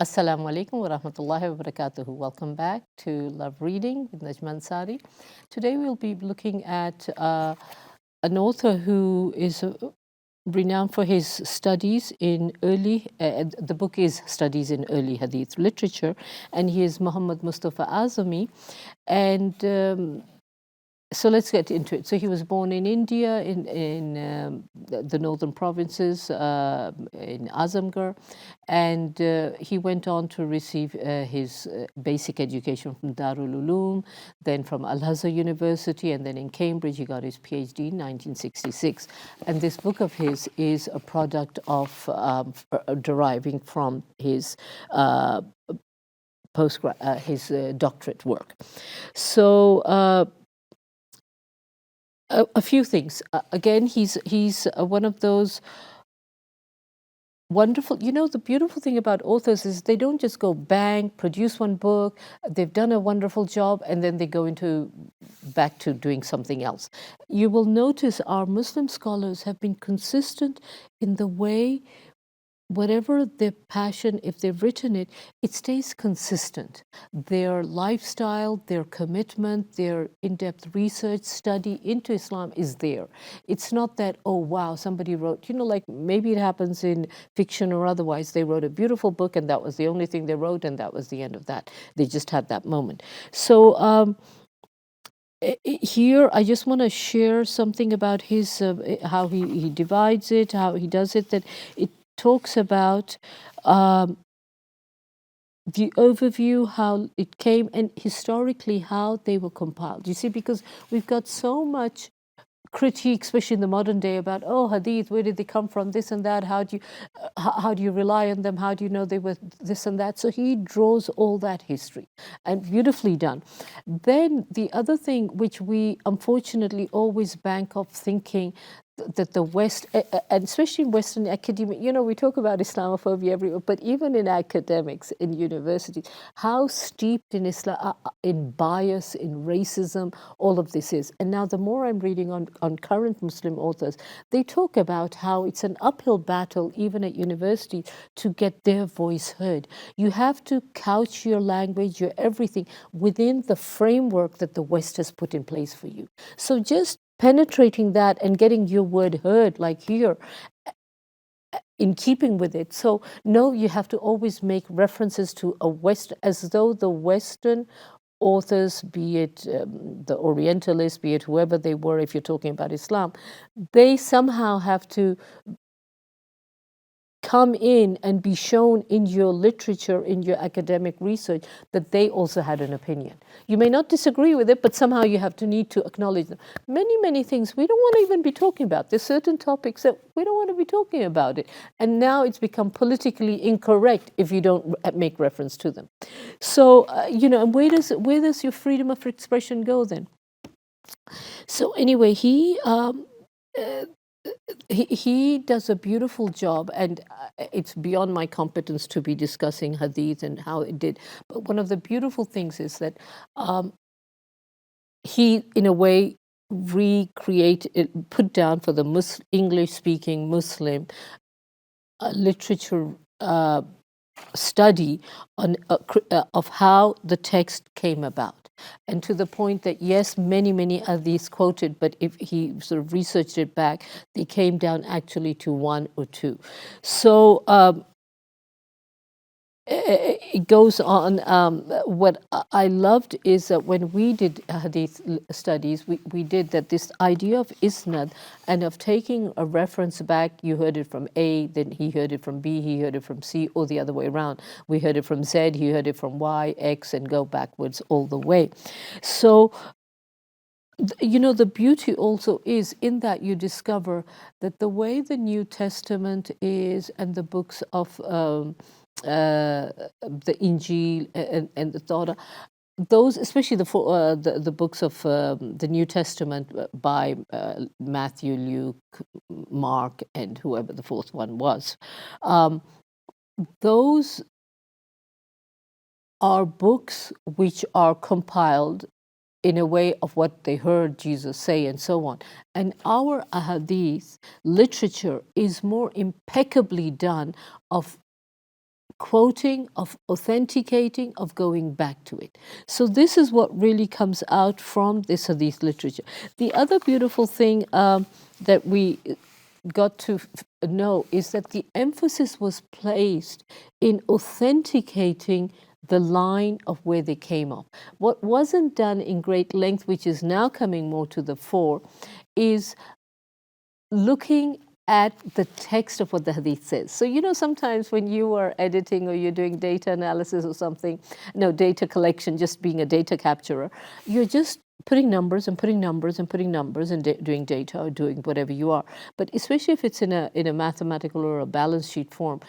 Assalamu alaikum wa rahmatullahi wa barakatuhu. Welcome back to Love Reading with Najma Ansari. Today we'll be looking at an author who is renowned for his studies in the book is Studies in Early Hadith Literature, and he is Muhammad Mustafa Azami. And so let's get into it. So he was born in India, in the northern provinces, in Azamgarh, and he went on to receive his basic education from Darul Uloom, then from Al-Azhar University, and then in Cambridge he got his PhD in 1966. And this book of his is a product of deriving from his his doctorate work. So a few things. Again, he's one of those wonderful, the beautiful thing about authors is they don't just go bang, produce one book, they've done a wonderful job, and then they go back to doing something else. You will notice our Muslim scholars have been consistent in the way, whatever their passion, if they've written it, it stays consistent. Their lifestyle, their commitment, their in-depth research, study into Islam is there. It's not that, oh, wow, somebody wrote, like maybe it happens in fiction or otherwise, they wrote a beautiful book and that was the only thing they wrote and that was the end of that. They just had that moment. So here, I just want to share something about his how he divides it, how he does it, that it talks about the overview, how it came, and historically how they were compiled. You see, because we've got so much critique, especially in the modern day, about, oh, hadith, where did they come from, this and that, how do you rely on them, how do you know they were this and that. So he draws all that history, and beautifully done. Then the other thing which we unfortunately always bank off thinking that the West, and especially in Western academia, we talk about Islamophobia everywhere, but even in academics, in universities, how steeped in Islam, in bias, in racism, all of this is. And now the more I'm reading on current Muslim authors, they talk about how it's an uphill battle, even at university, to get their voice heard. You have to couch your language, your everything, within the framework that the West has put in place for you. So just penetrating that and getting your word heard, like here, in keeping with it. So no, you have to always make references to a West, as though the Western authors, be it the Orientalists, be it whoever they were, if you're talking about Islam, they somehow have to come in and be shown in your literature, in your academic research, that they also had an opinion. You may not disagree with it, but somehow you have to need to acknowledge them. Many things we don't want to even be talking about. There's certain topics that we don't want to be talking about it. And now it's become politically incorrect if you don't make reference to them. So, and where does your freedom of expression go then? So anyway, he does a beautiful job, and it's beyond my competence to be discussing hadith and how it did. But one of the beautiful things is that he, in a way, put down for the English-speaking Muslim literature study on of how the text came about. And to the point that, yes, many are these quoted, but if he sort of researched it back, they came down actually to one or two. So it goes on. What I loved is that when we did hadith studies, we did that this idea of isnad and of taking a reference back. You heard it from A, then he heard it from B, he heard it from C, or the other way around. We heard it from Z, he heard it from Y, X, and go backwards all the way. So the beauty also is in that you discover that the way the New Testament is and the books of the Injil and the Torah, those, especially the books of the New Testament by Matthew, Luke, Mark, and whoever the fourth one was, um, those are books which are compiled in a way of what they heard Jesus say and so on. And our ahadith literature is more impeccably done of quoting, of authenticating, of going back to it. So this is what really comes out from this hadith literature. The other beautiful thing that we got to know is that the emphasis was placed in authenticating the line of where they came off. What wasn't done in great length, which is now coming more to the fore, is looking at the text of what the hadith says. So, sometimes when you are editing or you're doing data analysis or something, no, data collection, just being a data capturer, you're just putting numbers and putting numbers and putting numbers and doing data or doing whatever you are. But especially if it's in a mathematical or a balance sheet form,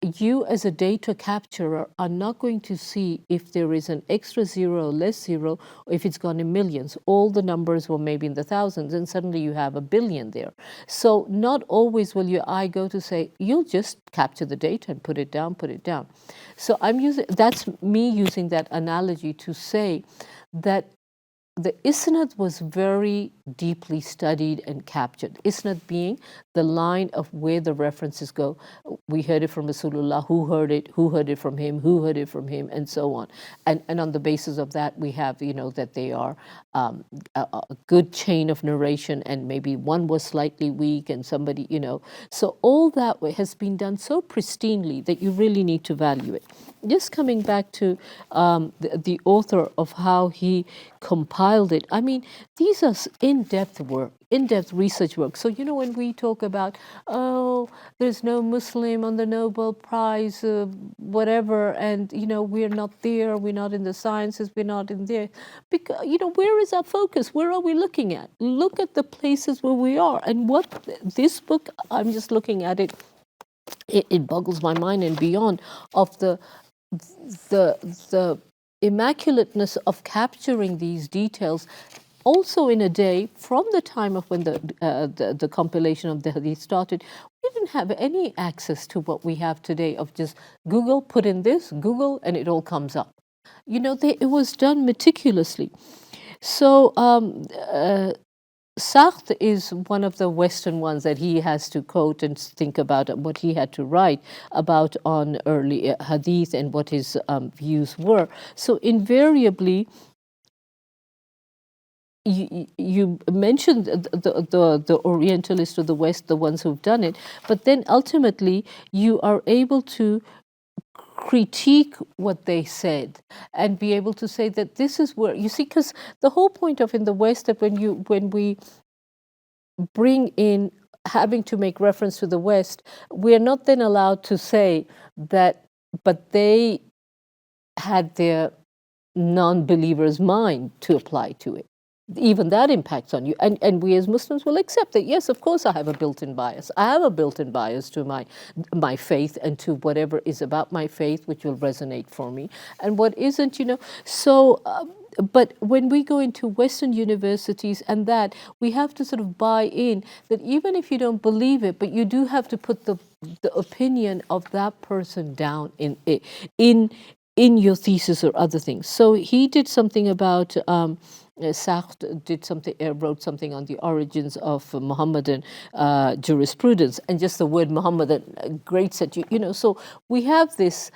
you as a data capturer are not going to see if there is an extra zero or less zero, or if it's gone in millions. All the numbers were maybe in the thousands, and suddenly you have a billion there. So not always will your eye go to say, you'll just capture the data and put it down, put it down. So that's me using that analogy to say that the isnad was very deeply studied and captured. Isnad being the line of where the references go. We heard it from Rasulullah, who heard it from him, who heard it from him, and so on. And on the basis of that, we have, that they are a good chain of narration, and maybe one was slightly weak and somebody, So all that has been done so pristinely that you really need to value it. Just coming back to the author of how he compiled it. I mean, these are in-depth research work. So, when we talk about, there's no Muslim on the Nobel Prize, whatever, and, we're not there, we're not in the sciences, we're not in there. Because, where is our focus? Where are we looking at? Look at the places where we are. And what this book, I'm just looking at it, it boggles my mind and beyond of the immaculateness of capturing these details, also in a day from the time of when the compilation of the hadith started. We didn't have any access to what we have today of just Google, put in this, Google, and it all comes up. It was done meticulously. So Sartre is one of the Western ones that he has to quote and think about what he had to write about on early hadith and what his views were. So invariably, you mentioned the Orientalists of the West, the ones who've done it, but then ultimately you are able to critique what they said and be able to say that this is where you see, because the whole point of in the West that when we bring in having to make reference to the West, we are not then allowed to say that, but they had their non-believer's mind to apply to it. Even that impacts on you. And we as Muslims will accept that, yes, of course I have a built-in bias. I have a built-in bias to my faith and to whatever is about my faith, which will resonate for me. And what isn't, So, but when we go into Western universities and that, we have to sort of buy in that even if you don't believe it, but you do have to put the opinion of that person down in your thesis or other things. So he did something about Sartre wrote something on the origins of Mohammedan jurisprudence, and just the word Mohammedan grates at you. So we have this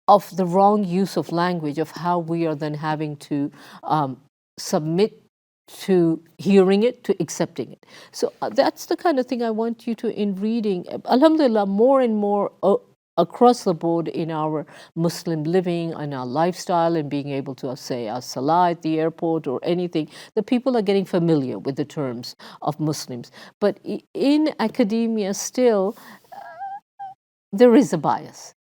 of the wrong use of language, of how we are then having to submit to hearing it, to accepting it. So that's the kind of thing I want you to, in reading, alhamdulillah, more and more across the board in our Muslim living and our lifestyle, and being able to say as-salah at the airport or anything, the people are getting familiar with the terms of Muslims. But in academia still, there is a bias.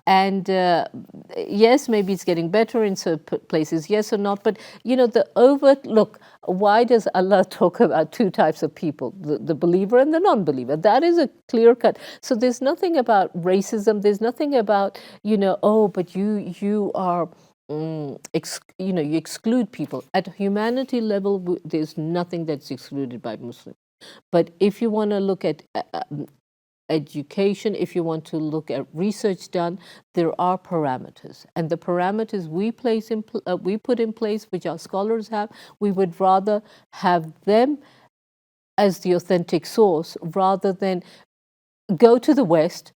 And yes, maybe it's getting better in certain places, yes or not, but the overt look, why does Allah talk about two types of people, the believer and the non-believer? That is a clear cut. So there's nothing about racism, there's nothing about, but you are you exclude people. At humanity level, there's nothing that's excluded by Muslim. But if you want to look at education, if you want to look at research done, there are parameters, and the parameters we put in place, which our scholars have, we would rather have them as the authentic source rather than go to the West,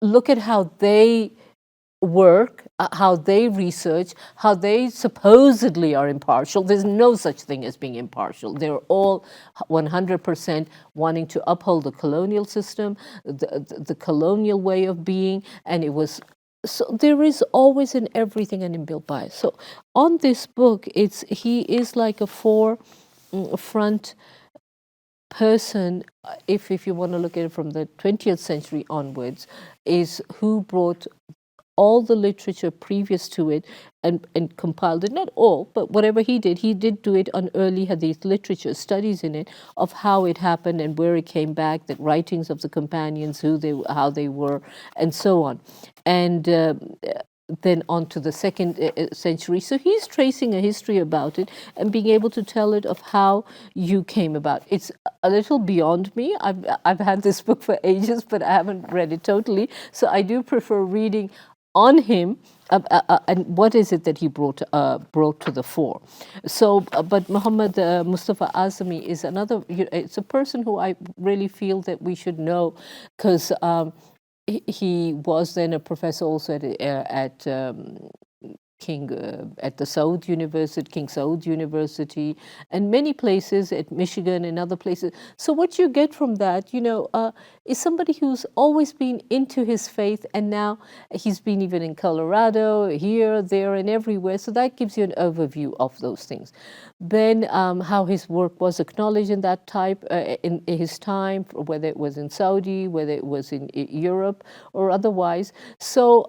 look at how they work, how they research, how they supposedly are impartial. There's no such thing as being impartial. They're all 100% wanting to uphold the colonial system, the colonial way of being, and it was. So there is always in everything an inbuilt bias. So on this book, he is like a front person, if you want to look at it from the 20th century onwards, is who brought all the literature previous to it and compiled it. Not all, but whatever he did do it on early Hadith literature, studies in it of how it happened and where it came back, the writings of the companions, how they were, and so on. And then on to the second century. So he's tracing a history about it and being able to tell it of how you came about. It's a little beyond me. I've had this book for ages, but I haven't read it totally. So I do prefer reading on him and what is it that he brought to the fore. So, but Muhammad Mustafa Azami is another. It's a person who I really feel that we should know, because he was then a professor also at at the King Saud University, and many places at Michigan and other places. So what you get from that, is somebody who's always been into his faith, and now he's been even in Colorado, here, there, and everywhere. So that gives you an overview of those things. Then how his work was acknowledged in that type in his time, whether it was in Saudi, whether it was in Europe or otherwise. So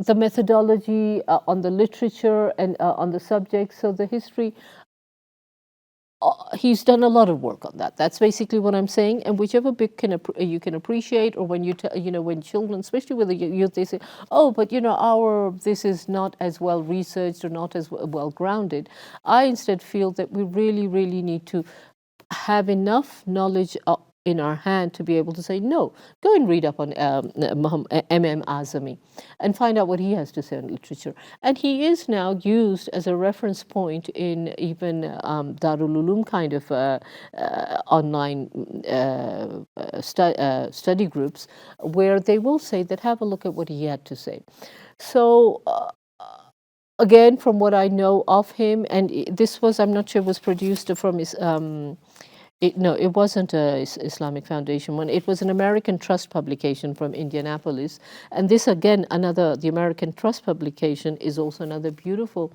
the methodology on the literature and on the subject, so the history, he's done a lot of work on that. That's basically what I'm saying. And whichever book you can appreciate, or when when children, especially with the youth, they say, "Oh, but this is not as well researched or not as well grounded." I instead feel that we really, really need to have enough knowledge in our hand to be able to say, no, go and read up on MMAzami and find out what he has to say on literature. And he is now used as a reference point in even Darul Uloom kind of online study groups, where they will say that, have a look at what he had to say. So again, from what I know of him, and this was, I'm not sure, it was produced from his no, it wasn't a Islamic Foundation one. It was an American Trust publication from Indianapolis. And this, again, the American Trust publication is also another beautiful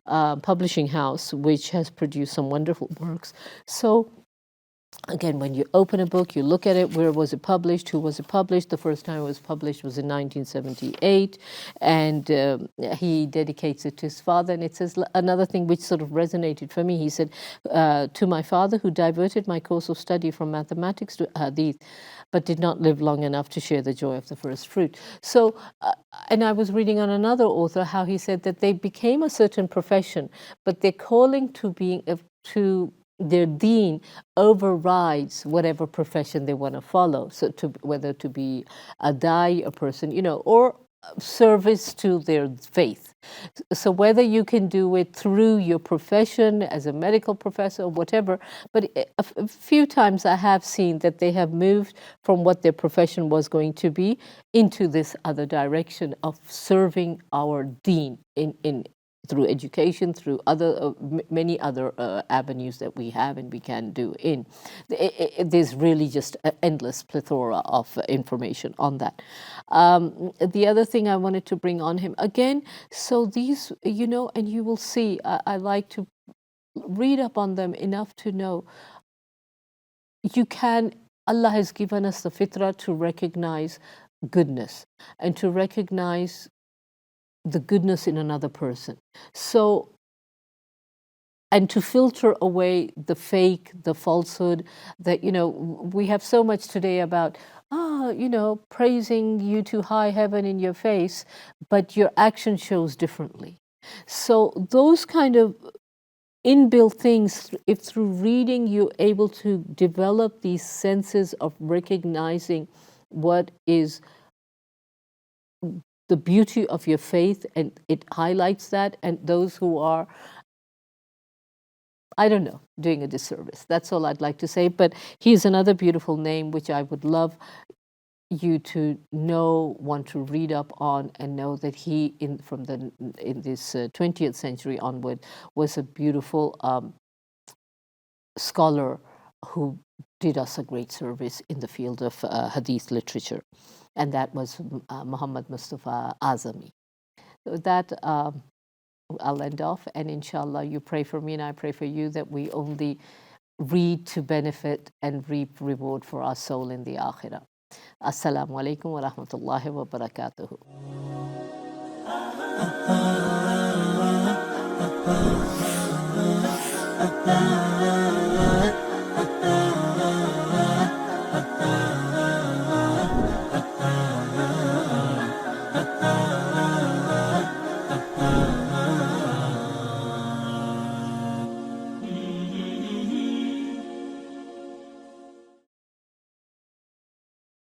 publishing house, which has produced some wonderful works. So again, when you open a book, you look at it, where was it published, who was it published? The first time it was published was in 1978, and he dedicates it to his father. And it says another thing which sort of resonated for me. He said, to my father, who diverted my course of study from mathematics to Hadith, but did not live long enough to share the joy of the first fruit. So, and I was reading on another author how he said that they became a certain profession, but their calling to their deen overrides whatever profession they want to follow. So whether to be a dai, a person, or service to their faith. So whether you can do it through your profession as a medical professor or whatever, but a few times I have seen that they have moved from what their profession was going to be into this other direction of serving our deen in through education, through many other avenues that we have and we can do in. There's really just an endless plethora of information on that. The other thing I wanted to bring on him, again, so these, and you will see, I like to read up on them enough to know Allah has given us the fitrah to recognize goodness and to recognize the goodness in another person. So, and to filter away the fake, the falsehood, that, we have so much today about, praising you to high heaven in your face, but your action shows differently. So those kind of inbuilt things, if through reading you're able to develop these senses of recognizing what is the beauty of your faith, and it highlights that, and those who are, I don't know, doing a disservice. That's all I'd like to say. But he's another beautiful name which I would love you to know, want to read up on, and know that he, in this 20th century onward, was a beautiful scholar who did us a great service in the field of Hadith literature, and that was Muhammad Mustafa Azami. So with that, I'll end off, and inshallah you pray for me and I pray for you that we only read to benefit and reap reward for our soul in the akhirah. Assalamu alaikum wa rahmatullahi wa barakatuhu.